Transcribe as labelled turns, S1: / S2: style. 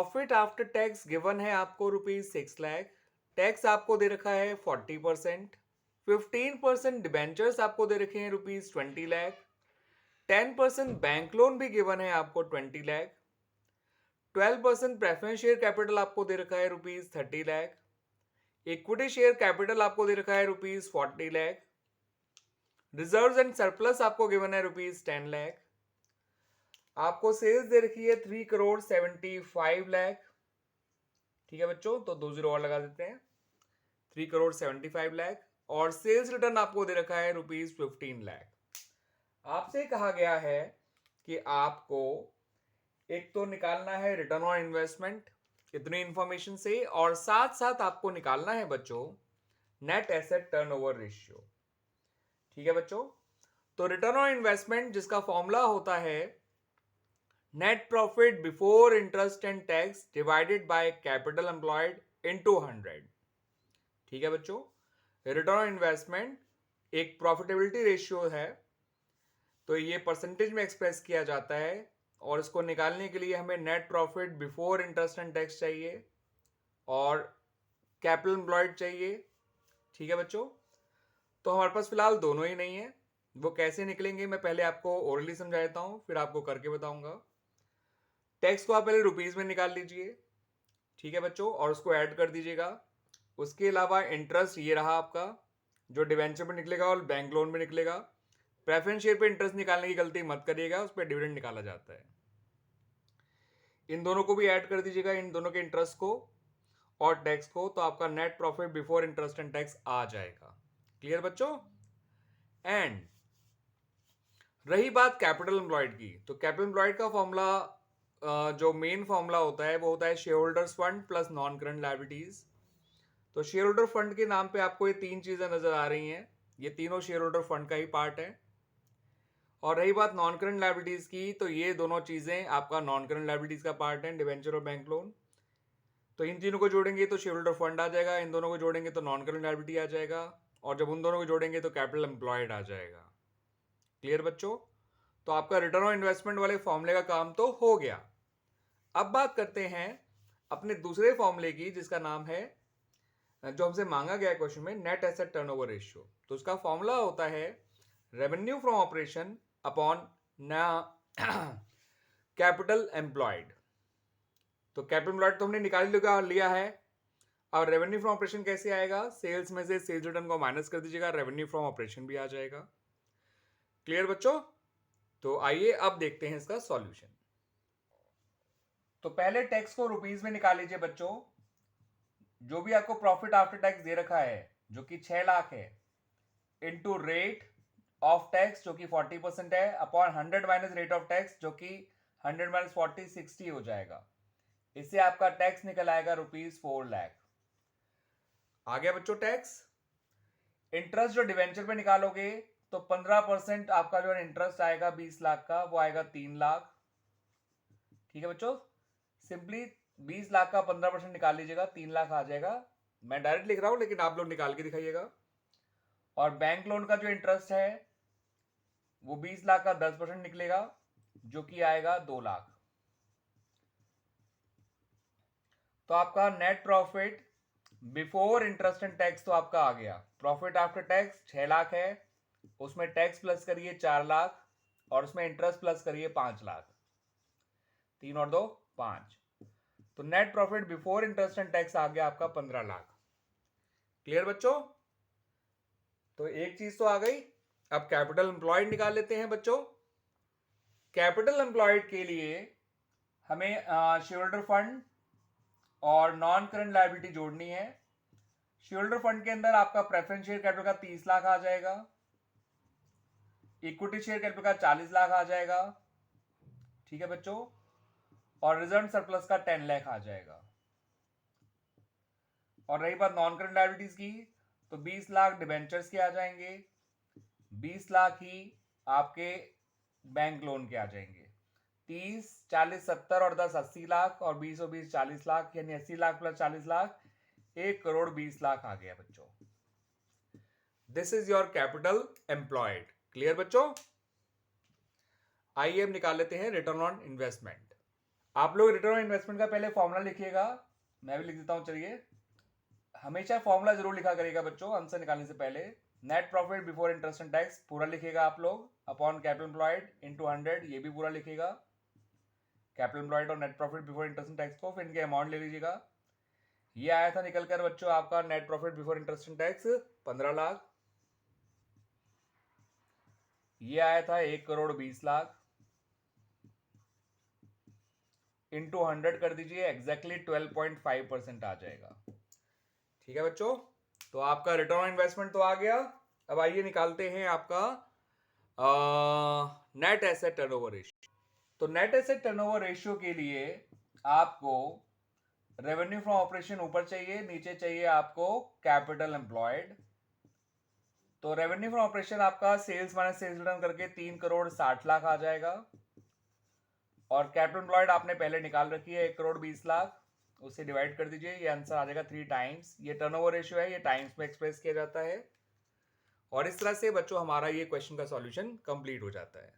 S1: Profit after tax given है आपको ₹6 lakh. Tax आपको दे रखा है 40%। 15% डिबेंचर्स आपको दे रखे हैं ₹20 लाख। 10% बैंक लोन भी गिवन है आपको 20 लाख। 12% प्रेफरेंस शेयर कैपिटल आपको दे रखा है ₹30 लाख। इक्विटी शेयर कैपिटल आपको दे रखा है ₹40 लाख। रिजर्व्स एंड सरप्लस आपको गिवन है ₹10 लाख। आपको सेल्स दे रखी है 3 करोड़ 75 लाख। ठीक है बच्चों, तो 2 जीरो और लगा देते हैं। 3 करोड़ 75 लाख। और सेल्स रिटर्न आपको दे रखा है ₹15 लाख। आपसे कहा गया है कि आपको एक तो निकालना है रिटर्न ऑन इन्वेस्टमेंट इतनी इंफॉर्मेशन से, और साथ साथ आपको निकालना है बच्चों नेट एसेट टर्नओवर रेशियो। ठीक है बच्चों, तो रिटर्न ऑन इन्वेस्टमेंट जिसका फॉर्मूला होता है net profit before interest and tax divided by capital employed into 100। ठीक है बच्चों, रिटर्न ऑन इन्वेस्टमेंट एक प्रॉफिटेबिलिटी रेशियो है, तो ये परसेंटेज में एक्सप्रेस किया जाता है, और इसको निकालने के लिए हमें net profit before interest and tax चाहिए और कैपिटल एम्प्लॉयड चाहिए। ठीक है बच्चों, तो हमारे पास फिलहाल दोनों ही नहीं है। वो कैसे निकलेंगे मैं पहले आपको ओरली समझा देता हूं, फिर आपको करके बताऊंगा। टैक्स को आप पहले रुपीज में निकाल लीजिए। ठीक है बच्चों, और उसको ऐड कर दीजिएगा। उसके अलावा इंटरेस्ट ये रहा आपका, जो डिवेंचर में निकलेगा और बैंक लोन में निकलेगा। प्रेफरेंस शेयर पे इंटरेस्ट निकालने की गलती मत करिएगा, उस पर डिविडेंड निकाला जाता है। इन दोनों को भी ऐड कर दीजिएगा, इन दोनों के इंटरेस्ट को और टैक्स को, तो आपका net profit before interest and tax आ जाएगा। क्लियर बच्चों? एंड रही बात कैपिटल एम्प्लॉयड की, तो कैपिटल एम्प्लॉयड का फॉर्मूला जो मेन फॉर्मूला होता है वो होता है share holders fund plus non current liabilities. तो शेयर होल्डर फंड के नाम पे आपको ये तीन चीजें नजर आ रही हैं, ये तीनों शेयर होल्डर फंड का ही पार्ट है। और रही बात नॉन करंट लायबिलिटीज की, तो ये दोनों चीजें आपका नॉन करंट लायबिलिटीज का पार्ट है, डिवेंचर और बैंक लोन। तो इन तीनों को जोड़ेंगे तो शेयर होल्डर फंड आ जाएगा, इन दोनों को जोड़ेंगे तो नॉन करंट लायबिलिटी आ जाएगा, और जब उन दोनों को जोड़ेंगे तो कैपिटल एम्प्लॉयड आ जाएगा। क्लियर बच्चों? तो आपका रिटर्न ऑन इन्वेस्टमेंट वाले फॉर्मूले का काम तो हो गया। अब बात करते हैं अपने दूसरे फॉर्मूले की, जिसका नाम है, जो हमसे मांगा गया क्वेश्चन में, नेट एसेट टर्नओवर रेशियो। तो उसका फॉर्मूला होता है revenue from operation upon capital employed. तो कैपिटल एम्प्लॉयड तो हमने निकाल लिया है। अब रेवेन्यू फ्रॉम ऑपरेशन कैसे आएगा? सेल्स में से सेल्स रिटर्न को माइनस कर दीजिएगा, रेवेन्यू फ्रॉम ऑपरेशन भी आ जाएगा। क्लियर बच्चों? तो आइए अब देखते हैं इसका सॉल्यूशन। तो पहले टैक्स को रुपीज में निकाल लीजिए बच्चों। जो भी आपको प्रॉफिट आफ्टर टैक्स दे रखा है जो कि 6 लाख है, इनटू रेट ऑफ टैक्स जो कि 40% है, upon 100 minus rate of tax जो कि 100 माइनस 40 60 हो जाएगा। इससे आपका टैक्स निकल आएगा ₹4 लाख। आ गया बच्चों टैक्स। इंटरेस्ट जो डिवेंचर पे निकालोगे तो 15% आपका जो इंटरेस्ट आएगा 20 लाख का, वो आएगा 3 लाख। ठीक है बच्चों, सिंपली 20 लाख का 15% निकाल लीजिएगा, 3 लाख आ जाएगा। मैं डायरेक्ट लिख रहा हूं, लेकिन आप लोग निकाल के दिखाइएगा। और बैंक लोन का जो इंटरेस्ट है वो 20 लाख का 10% निकलेगा, जो कि आएगा 2 लाख। तो आपका net profit before interest and tax तो आपका आ गया। प्रॉफिट आफ्टर टैक्स 6 लाख है, उसमें टैक्स प्लस करिए 4 लाख, और उसमें इंटरेस्ट प्लस करिए 5 लाख। 3 और 2 5। तो net profit before interest and tax आ गया आपका 15 लाख। क्लियर बच्चों? तो एक चीज तो आ गई। अब कैपिटल एम्प्लॉयड निकाल लेते हैं बच्चों। कैपिटल एम्प्लॉयड के लिए हमें शेयर होल्डर फंड और नॉन करंट लायबिलिटी जोड़नी है। शेयर होल्डर फंड के अंदर आपका प्रेफरेंस शेयर कैपिटल का 30 लाख आ जाएगा, इक्विटी शेयर कैपिटल का 40 लाख आ जाएगा। ठीक है बच्चों, और रिजर्व सरप्लस का 10 लाख आ जाएगा। और रही बात नॉन करंट लायबिलिटीज की, तो 20 लाख डिबेंचर्स के आ जाएंगे, 20 लाख ही आपके बैंक लोन के आ जाएंगे। 30 40 70 और 10 80 लाख, और 20 और 20 40 लाख, यानी 80 लाख प्लस 40 लाख 1 करोड़ 20 लाख आ गया बच्चों। This is your capital employed. Clear बच्चों? आइए अब निकाल लेते हैं रिटर्न ऑन इन्वेस्टमेंट। आप लोग रिटर्न ऑन इन्वेस्टमेंट का पहले फॉर्मूला लिखिएगा, मैं भी लिख देता हूं। चलिए, हमेशा फॉर्मूला जरूर लिखा करिएगा बच्चों आंसर निकालने से पहले। Net profit before interest and tax पूरा लिखिएगा आप लोग, अपॉन कैपिटल एम्प्लॉयड इनटू 100, ये भी पूरा लिखिएगा। कैपिटल एम्प्लॉयड और net profit before interest and tax को, फिर इनके अमाउंट ले लीजिएगा। ये आया था निकल कर बच्चों आपका net profit before interest and tax 15 lakh. ये आया था 1,20,00,000 इंटू 100 कर दीजिए, एग्जैक्टली 12.5% आ जाएगा। ठीक है बच्चों, तो आपका रिटर्न ऑन इन्वेस्टमेंट तो आ गया। अब आइए निकालते हैं आपका नेट एसेट टर्नओवर रेशियो। तो नेट एसेट टर्नओवर रेशियो के लिए आपको रेवेन्यू फ्रॉम ऑपरेशन ऊपर चाहिए, नीचे चाहिए आपको कैपिटल एम्प्लॉयड। तो रेवेन्यू फ्रॉम ऑपरेशन आपका सेल्स माइनस सेल्स रिटर्न करके 3,60,00,000 आ जाएगा, और कैपिटल एम्प्लॉयड आपने पहले निकाल रखी है 1,20,00,000, उसे डिवाइड कर दीजिए, ये आंसर आ जाएगा 3 टाइम्स। ये टर्नओवर रेशियो है, ये टाइम्स में एक्सप्रेस किया जाता है, और इस तरह से बच्चों हमारा ये क्वेश्चन का सॉल्यूशन कंप्लीट हो जाता है।